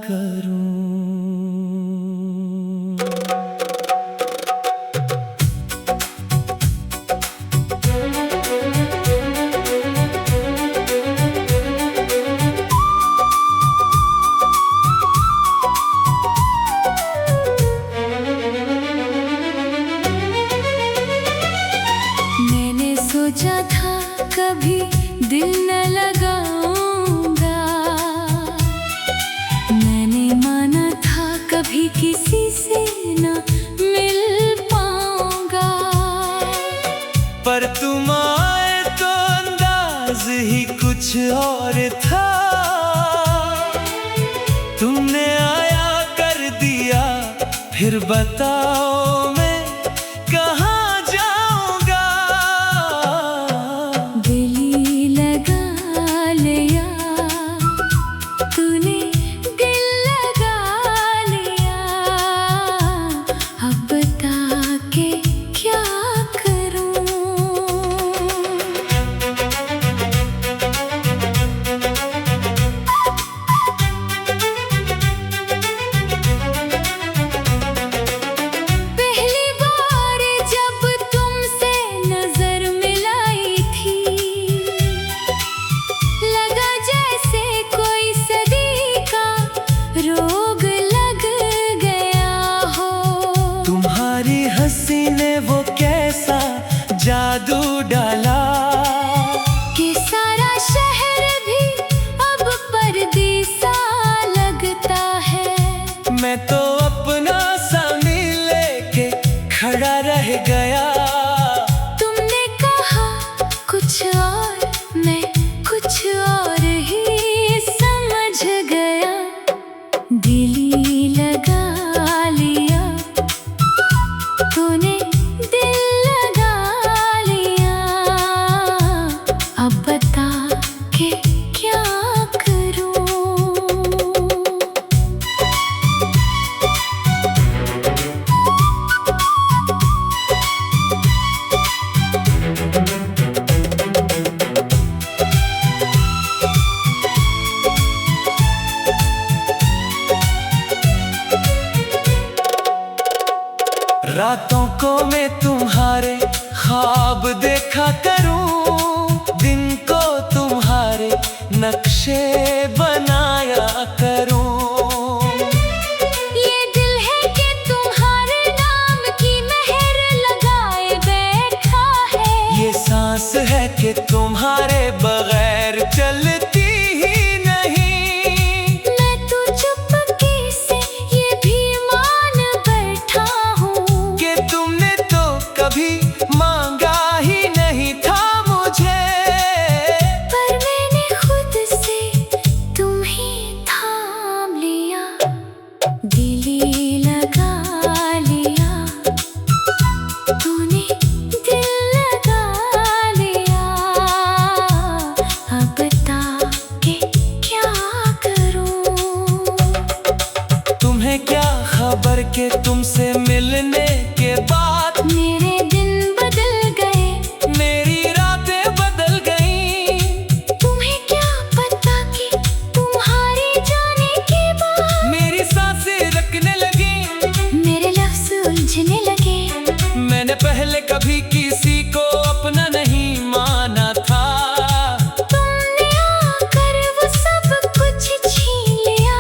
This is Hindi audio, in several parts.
करूं। मैंने सोचा था कभी दिल न लगाऊंगा, मैंने माना था कभी किसी से न मिल पाऊंगा। पर तुम आए तो अंदाज ही कुछ और था। तुमने आया कर दिया, फिर बताओ मैं कहाँ जाऊंगा। दिल ही लगा लिया तूने, दिल लगा लिया, अब बता के क्या करूं। पहली बार जब तुमसे नजर मिलाई थी, लगा जैसे कोई सदी का रोग लग गया हो। तुम्हारी हंसी ने वो कैसा जादू डाला कि सारा शहर भी अब परदेसा लगता है। मैं तो अपना सामी लेके खड़ा रह गया। तुमने कहा कुछ और, मैं कुछ और ही समझ गया। दिल ही लगा लिया तूने, दिल लगा लिया, अब बता के क्या करूं। रातों को मैं तुम्हारे ख्वाब देखा करूं, दिन को तुम्हारे नक्शे बनाया करूं। ये दिल है कि तुम्हारे नाम की मेहर लगाए बैठा है। ये सांस है कि तुम्हारे बगैर चलती ही नहीं। मैं तो चुपके से ये भी मान बैठा हूँ कि तुमने तो कभी मांगा ही नहीं था मुझे। पर मैंने खुद से तुम्हें थाम लिया। दिल ही लगा लिया तूने, दिल लगा लिया, अब बता के क्या करूं। तुम्हें क्या खबर कि तुमसे मिलने के बाद मेरे दिन बदल गए, मेरी रातें बदल गईं। तुम्हें क्या पता कि तुम्हारे जाने के बाद मेरी सांसें रखने लगी, मेरे लफ्ज़ उलझने लगे। मैंने पहले कभी किसी को अपना नहीं माना था। तुमने आकर वो सब कुछ छीन लिया,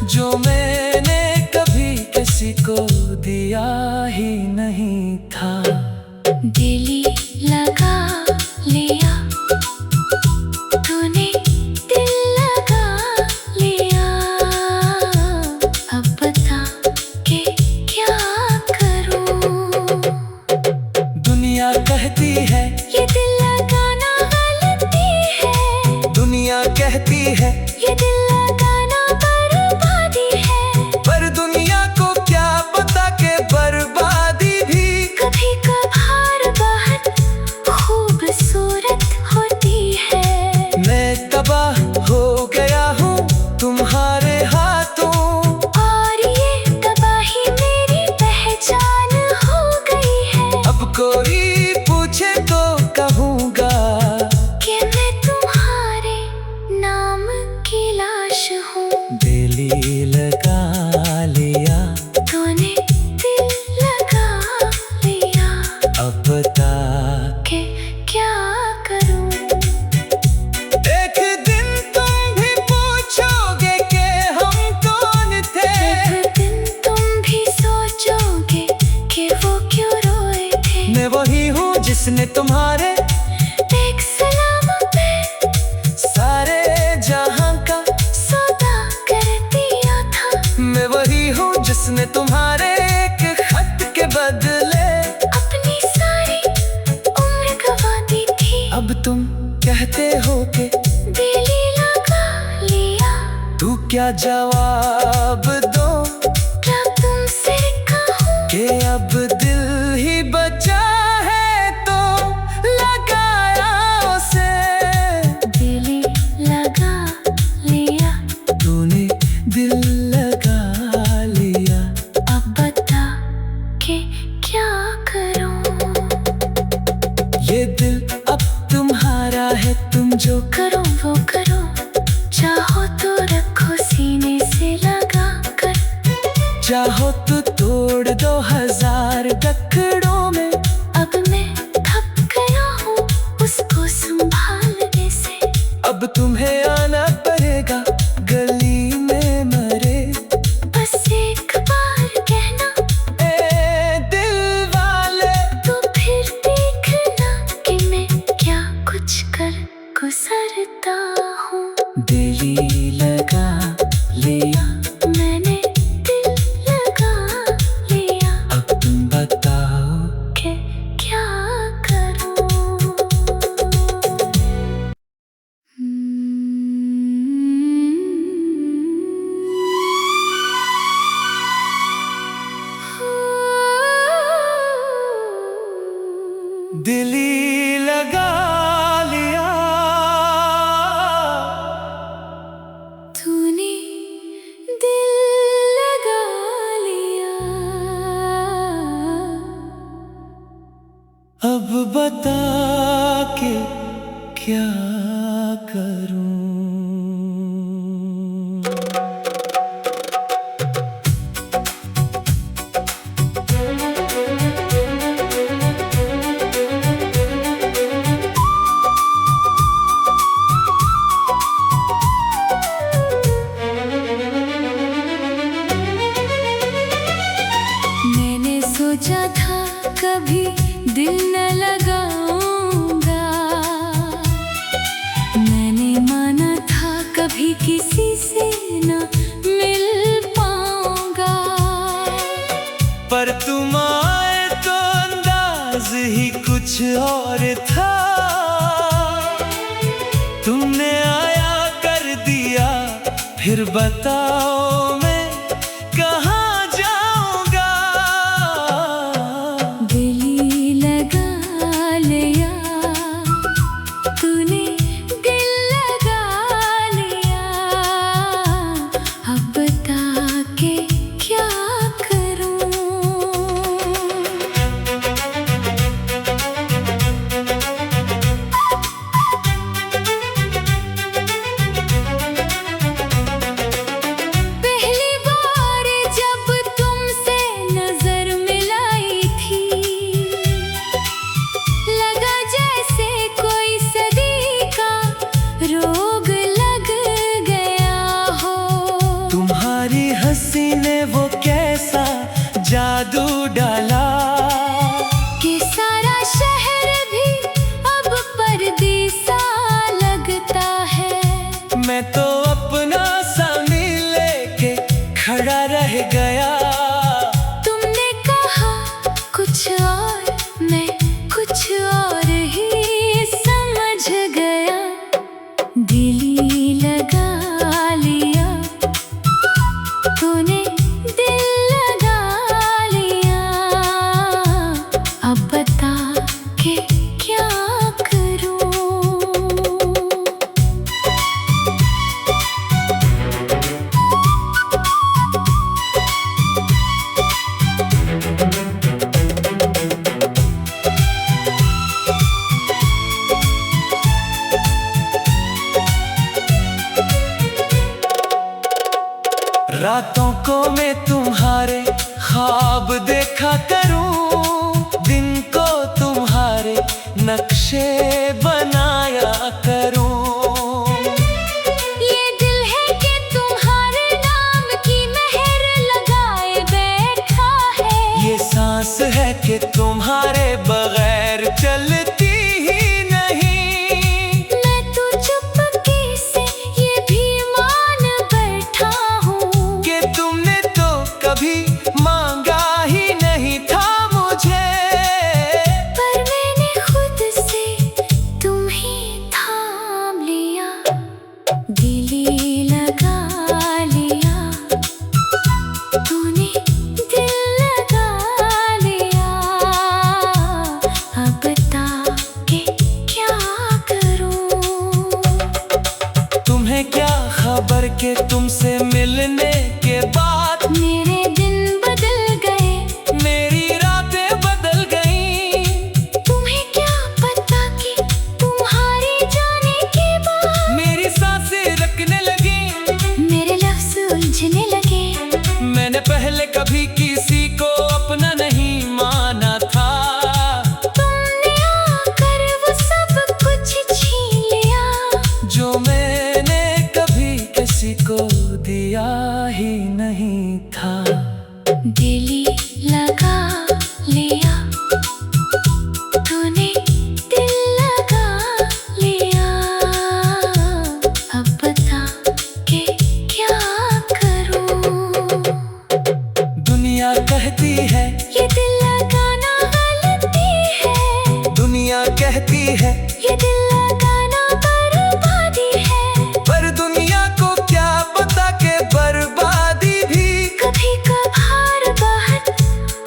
जो मैंने कभी किसी को दिया ही नहीं था। दिल ही लगा लिया तूने, दिल लगा लिया, अब बता के क्या करूं। दुनिया तुम्हारे एक सलाम पे सारे जहां का सौदा कर दिया था। मैं वही हूँ जिसने तुम्हारे एक खत के बदले अपनी सारी उम्र गवा दी थी। अब तुम कहते हो कि दिल ही लगा लिया। तू क्या जवाब दो क्या तुमसे कहूँ कि अब दिल ही बचा है तो लगाया उसे। दिल ही लगा लिया। तूने दिल लगा लिया। अब बता के क्या करूँ। ये दिल अब तुम्हारा है, तुम जो करो वो करो, चाहो तो रखो सीने से लगा कर। चाहो तो तोड़ दो 1000 टुकड़ों में। अब मैं थक गया हूँ उसको संभालने से। अब तुम्हें आना पड़ेगा गली में मरे। बस एक बार कहना ए दिल वाले, तो फिर देखना कि मैं क्या कुछ कर गुजरता हूँ। दिल ही लगा लिया। मैंने दिल लगा लिया। अब तुम बताओ कि क्या करूँ। दिल ही लगा लिया। तूने दिल लगा लिया। अब बता के क्या करूं। मैंने सोचा था कभी दिल न लगाऊंगा। मैंने माना था कभी किसी से न मिल पाऊंगा। पर तुम आए तो अंदाज ही कुछ और था। तुमने आया कर दिया, फिर बताओ मैं कहाँ जाऊंगा। दिल ही लगा लिया। तूने दिल लगा लिया। अब बता के क्या करूं। पहली बार जब तुमसे नजर मिलाई थी, लगा जैसे कोई सदी का रोग लग गया हो। तुम्हारी हंसी ने वो कैसा जादू डाला कि सारा शहर भी अब परदेसा लगता है। मैं तो अपना सामी लेके खड़ा रह गया। तुमने कहा कुछ और, मैं कुछ और ही समझ गया। दिल ही लगा लिया। तूने दिल लगा लिया। अब बता के क्या करूं। रातों को मैं तुम्हारे ख्वाब देखा करूं, दिन को तुम्हारे नक्शे बनाया करूं। ये दिल है कि तुम्हारे नाम की मेहर लगाए बैठा है। ये सांस है कि तुम्हारे बगैर चलती मिलने के बाद मेरे दिन बदल गए, मेरी रातें बदल गईं। तुम्हें क्या पता कि तुम्हारे जाने के बाद मेरी सांसें रखने लगी, मेरे लफ्ज उलझने लगे। मैंने पहले कभी किसी को अपना नहीं माना था। तुमने आकर वो सब कुछ छीन लिया, जो मैंने कभी किसी को दिया ही नहीं था। दिल लगा लिया, तूने दिल लगा लिया। अब बता के क्या करूं? दुनिया कहती है ये दिल लगाना गलती है, दुनिया कहती है, ये दिल लगाना बर्बादी है। पर दुनिया को क्या पता के बर्बादी भी कभी कभार बहुत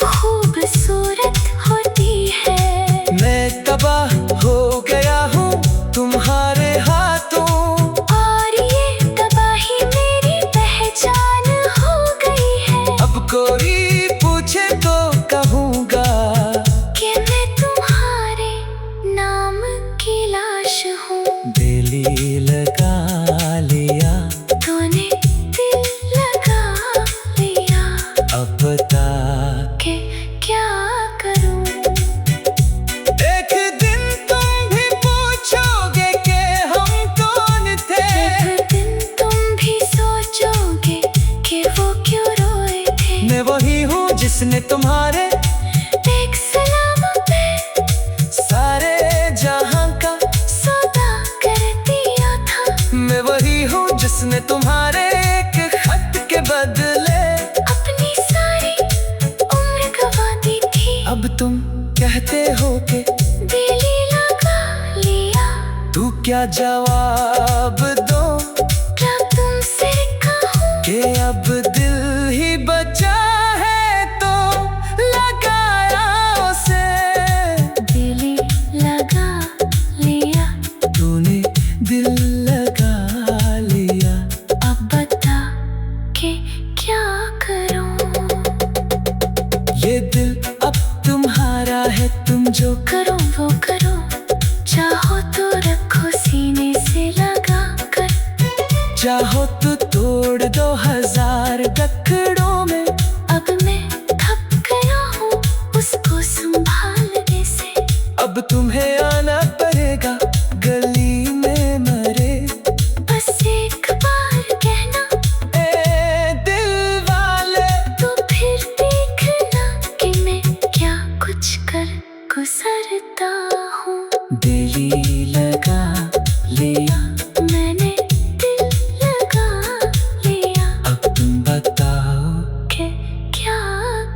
खूबसूरत होती है। मैं तबाह हो गया हूँ तुम्हारे हाथों। और ये तबाही मेरी पहचान हो गई है, अब कोई पूछे तो कहूँगा कि मैं तुम्हारे नाम की लाश हूँ। दिल लगा लिया, तूने दिल लगा लिया। अब बता कि क्या करूं? एक दिन तुम भी पूछोगे कि हम कौन थे। एक दिन तुम भी सोचोगे कि वो क्यों रोए थे। मैं वही हूँ जिसने तुम्हारे एक सलाम पे सारे जहां का सौदा कर दिया था। मैं वही हूँ जिसने तुम्हारे एक खत के बदले अपनी सारी उम्र गवा दी थी। अब तुम कहते हो कि दिल लगा लिया, तू क्या जवाब दो क्या तुमसे कहूँ? कि अब दिल ही बचा है तो लगाया उसे। दिल लगा लिया, तूने दिल लगा लिया, अब बता के क्या करूं? ये दिल अब तुम्हारा है, तुम जो करो वो करो, चाहो तो रखो सीने से लगा कर। चाहो तो तोड़ दो 1000 टुकड़ों में। अब मैं थक गया हूँ उसको संभालने से। अब तुम्हें आना पड़ेगा गली में मरे। बस एक बार कहना ए दिल वाले, तो फिर देखना कि मैं क्या कुछ कर गुजरता हूँ। दिल लगा लिया, मैंने दिल लगा लिया, अब तुम बताओ कि क्या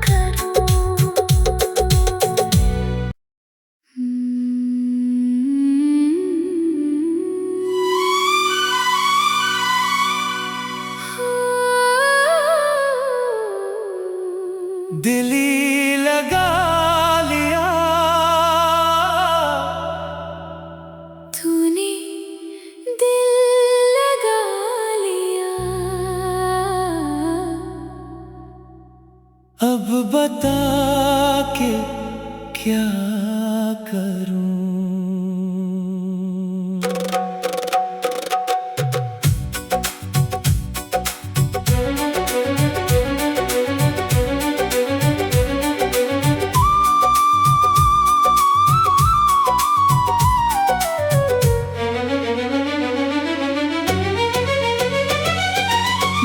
करूं? दिल लगा लिया, तूने दिल लगा लिया। अब बता के क्या करूं?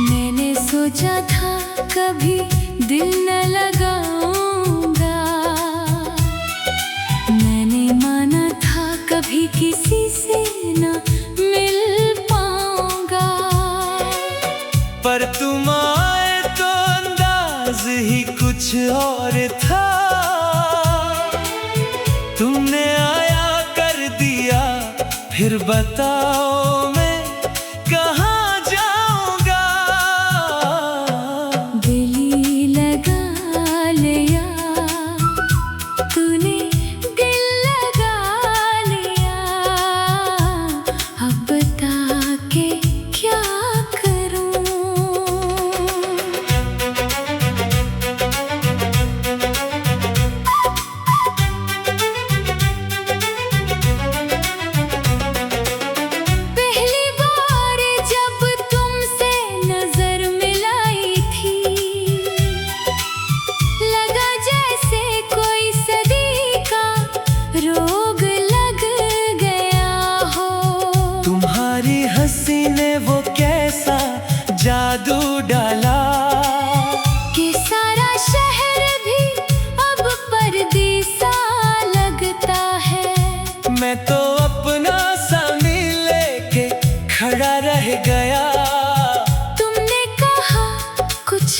मैंने सोचा था कभी दिल न लगाऊंगा, मैंने माना था कभी किसी से न मिल पाऊंगा। पर तुम आए तो अंदाज ही कुछ और था। तुमने आया कर दिया, फिर बताओ मैं कहाँ जाऊंगा? दिल लगा लिया, तूने दिल लगा लिया। अब बता के क्या करूं?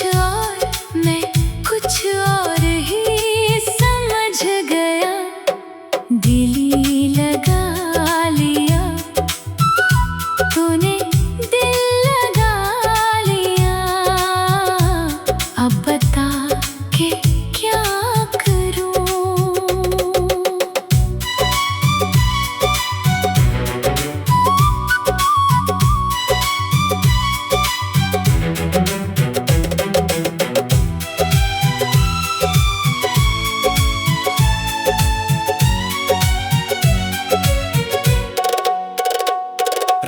और मैं कुछ और ही समझ गया, दिल ही लगा लिया तूने, दिल लगा लिया। अब बता के क्या करूं?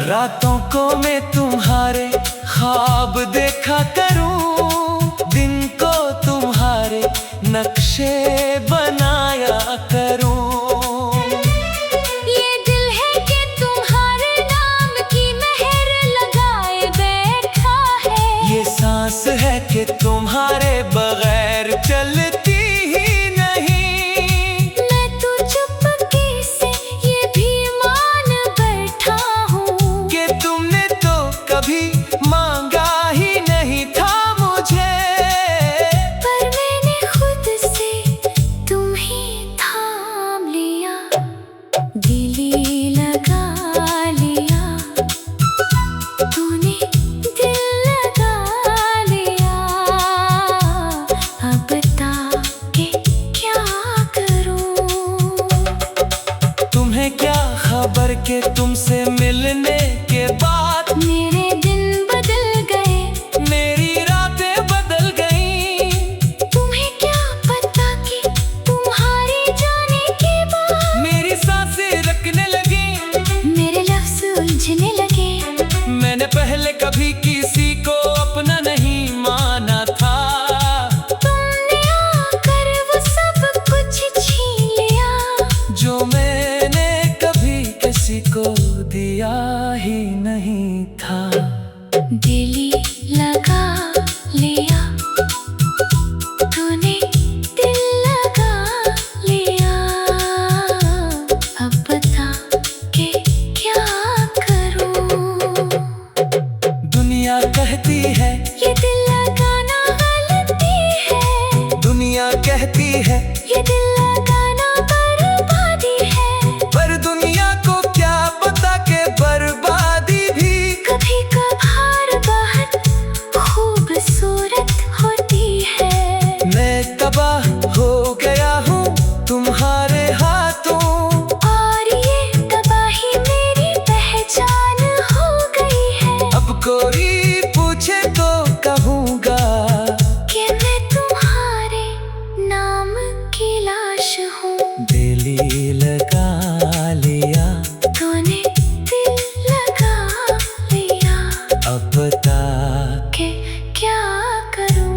रातों को मैं तुम्हारे ख्वाब देखा करूं, दिन को तुम्हारे नक्शे बनाया करूं। ये दिल है कि तुम्हारे नाम की मेहर लगाए बैठा है, ये सांस है कि तुम्हारे बगैर चलती ही नहीं। मैं तो चुपके से ये भी मान बैठा हूँ कि तुमने तो कभी मांगा ही नहीं था मुझे, पर मैंने खुद से तुम ही थाम लिया, दिल ही लगा लिया तूने, दिल लगा लिया। अब बता के क्या करूं? तुम्हें क्या खबर के तुमसे मिलने के बाद मेरे दिन बदल गए, मेरी रातें बदल गईं। तुम्हें क्या पता कि तुम्हारे जाने के बाद मेरी सांसें रखने लगी, मेरे लफ्ज उलझने लगे। मैंने पहले कभी किसी को अपना नहीं माना था, तुमने आकर वो सब कुछ छीन लिया, जो मैंने कभी किसी को दिया ही नहीं था। दिल ही लगा लिया तूने, दिल लगा लिया। अब बता के क्या करूं? दुनिया कहती है ये दिल लगाना गलती है, दुनिया कहती है, ये दिल लगाना बर्बादी है, पर दुनिया को क्या पता के बर्बादी भी कभी कभार बहुत खूबसूरत होती है। मैं तबाह हो गया हूँ तुम्हारे हाथों, और ये तबाही मेरी पहचान हो गई है, अब कोई पूछे तो कहूँगा कि मैं तुम्हारे नाम की लाश हूँ। दिल ही लगा लिया तूने दिल लगा लिया, अब बता कि क्या करूं?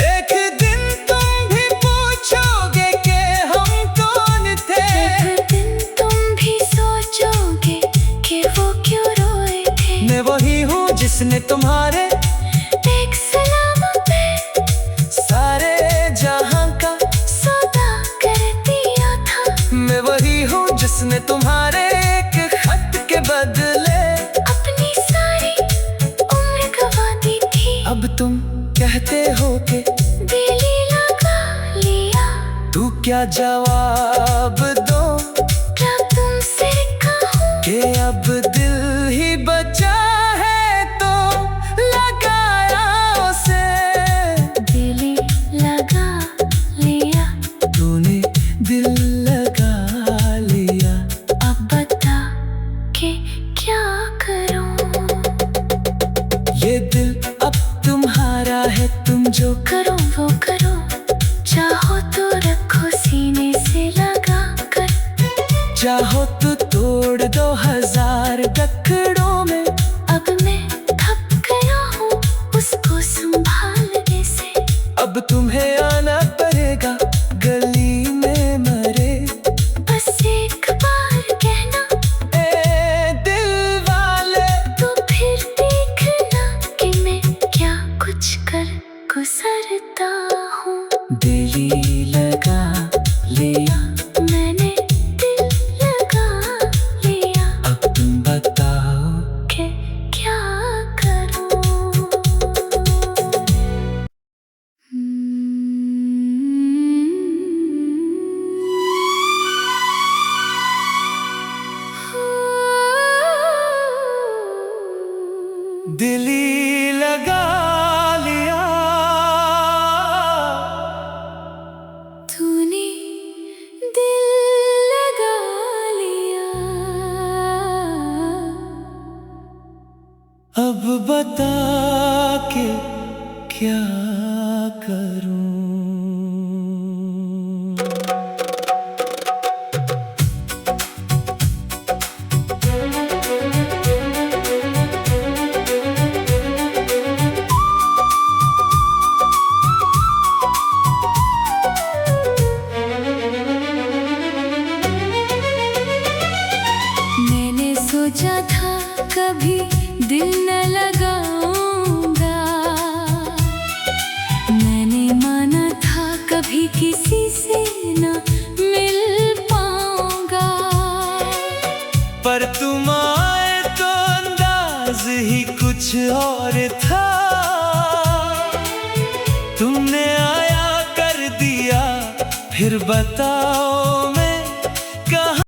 एक दिन तुम भी पूछोगे कि हम कौन थे, एक दिन तुम भी सोचोगे कि वो क्यों रोए थे। मैं वही हूँ जिसने तुम्हारे एक सलाम पे सारे जहां का सौदा कर दिया था, मैं वही हूँ जिसने तुम्हारे एक खत के बदले अपनी सारी उम्र गवा दी थी। अब तुम कहते हो कि दिल ही लगा लिया, तू क्या जवाब दो क्या तुमसे कहूँ? कि अब दिल ही बचा है तो लगाया उसे, दिल ही लगा लिया तूने दिल लगा लिया। अब बता के क्या करूं? ये दिल अब तुम्हारा है, तुम जो करो वो करो, चाहो तो रखो सीने से लगा कर, चाहो तो तोड़ दो हजार टुकड़ों में। अब मैं थक गया हूँ उसको संभालने से, अब तुम्हें आना पड़ेगा गली में मरे, बस एक बार कहना ए दिल वाले। तो फिर देखना कि मैं क्या कुछ कर गुजरता हूँ। दिल ही लगा लिया, मैंने दिल लगा लिया, अब तुम बताओ कि क्या करूं? क्या करूं। मैंने सोचा था कभी दिल न लगाऊंगा, मैंने माना था कभी किसी से न मिल पाऊंगा। पर तुम आए तो अंदाज ही कुछ और था, तुमने आया कर दिया फिर बताओ